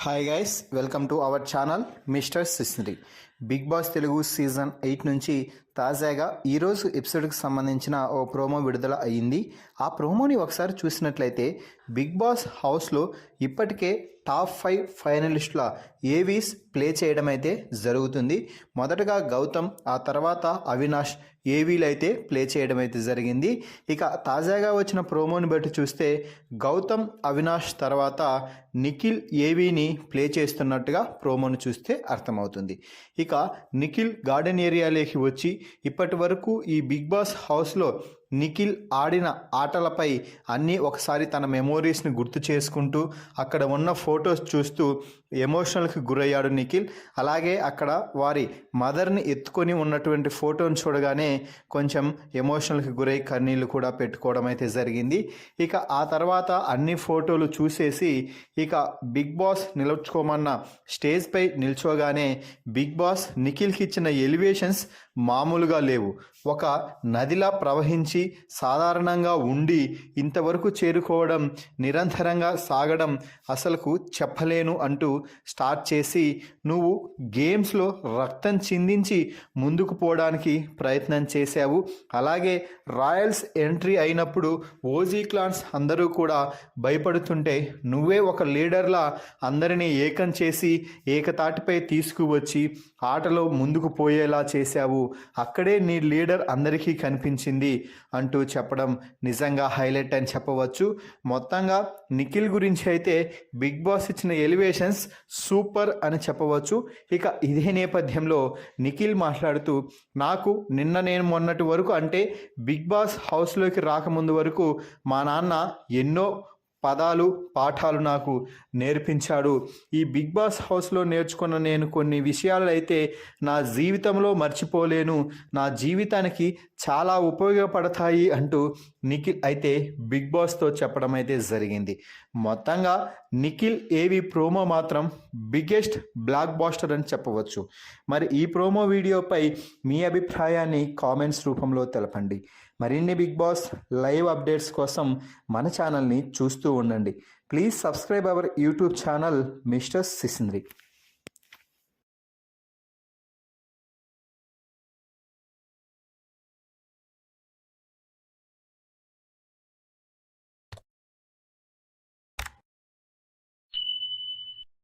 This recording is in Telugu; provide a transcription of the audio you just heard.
Hi guys, welcome to our channel mister Sisnery. Bigg Boss Telugu season 8 నుంచి తాజాగా ఈరోజు ఎపిసోడ్కి సంబంధించిన ఓ ప్రోమో విడుదల అయ్యింది. ఆ ప్రోమోని ఒకసారి చూసినట్లయితే బిగ్ బాస్ హౌస్లో ఇప్పటికే టాప్ 5 ఫైనలిస్టుల ఏవీస్ ప్లే చేయడం అయితే జరుగుతుంది. మొదటగా గౌతమ్, ఆ తర్వాత అవినాష్ ఏవీలు అయితే ప్లే చేయడం అయితే జరిగింది. ఇక తాజాగా వచ్చిన ప్రోమోని బట్టి చూస్తే గౌతమ్, అవినాష్ తర్వాత నిఖిల్ ఏవీని ప్లే చేస్తున్నట్టుగా ప్రోమోను చూస్తే అర్థమవుతుంది. ఇక నిఖిల్ గార్డెన్ ఏరియాలోకి వచ్చి ఇప్పటి వరకు ఈ బిగ్ బాస్ హౌస్లో నిఖిల్ ఆడిన ఆటలపై అన్నీ ఒకసారి తన మెమోరీస్ని గుర్తు చేసుకుంటూ అక్కడ ఉన్న ఫొటోస్ చూస్తూ ఎమోషనల్కి గురయ్యాడు నిఖిల్. అలాగే అక్కడ వారి మదర్ని ఎత్తుకొని ఉన్నటువంటి ఫోటోని చూడగానే కొంచెం ఎమోషనల్కి గురై కన్నీళ్ళు కూడా పెట్టుకోవడం అయితే జరిగింది. ఇక ఆ తర్వాత అన్ని ఫోటోలు చూసేసి ఇక బిగ్ బాస్ నిలుచుకోమన్న స్టేజ్పై నిల్చోగానే బిగ్ బాస్ నిఖిల్కి ఇచ్చిన ఎలివేషన్స్ మామూలుగా లేవు. ఒక నదిలా ప్రవహించి సాధారణంగా ఉండి ఇంతవరకు చేరుకోవడం, నిరంతరంగా సాగడం అసలుకు చెప్పలేను అంటూ స్టార్ట్ చేసి నువ్వు గేమ్స్లో రక్తం చిందించి ముందుకు పోవడానికి ప్రయత్నం చేశావు. అలాగే రాయల్స్ ఎంట్రీ అయినప్పుడు ఓజీ క్లాన్స్ అందరూ కూడా భయపడుతుంటే నువ్వే ఒక లీడర్లా అందరినీ ఏకం చేసి ఏకతాటిపై తీసుకువచ్చి ఆటలో ముందుకు పోయేలా చేశావు. అక్కడే నీ లీడర్ అందరికీ కనిపించింది అంటూ చెప్పడం నిజంగా హైలైట్ అని చెప్పవచ్చు. మొత్తంగా నిఖిల్ గురించి అయితే బిగ్ బాస్ ఇచ్చిన ఎలివేషన్స్ సూపర్ అని చెప్పవచ్చు. ఇక ఇదే నేపథ్యంలో నిఖిల్ మాట్లాడుతూ, నాకు నేను మొన్నటి వరకు అంటే బిగ్ బాస్ హౌస్లోకి రాకముందు వరకు మా నాన్న ఎన్నో పదాలు పాఠాలు నాకు నేర్పించాడు. ఈ బిగ్ బాస్ హౌస్లో నేర్చుకున్న నేను కొన్ని విషయాలు అయితే నా జీవితంలో మర్చిపోలేను, నా జీవితానికి చాలా ఉపయోగపడతాయి అంటూ నిఖిల్ అయితే బిగ్ బాస్తో చెప్పడం అయితే జరిగింది. మొత్తంగా నిఖిల్ ఏవి ప్రోమో మాత్రం బిగ్గెస్ట్ బ్లాక్ బాస్టర్ అని చెప్పవచ్చు. మరి ఈ ప్రోమో వీడియోపై మీ అభిప్రాయాన్ని కామెంట్స్ రూపంలో తెలపండి. మరిన్ని బిగ్ బాస్ లైవ్ అప్డేట్స్ కోసం మన ఛానల్ని చూస్తూ ఉండండి. Please subscribe our YouTube channel mister సిస్నరీ.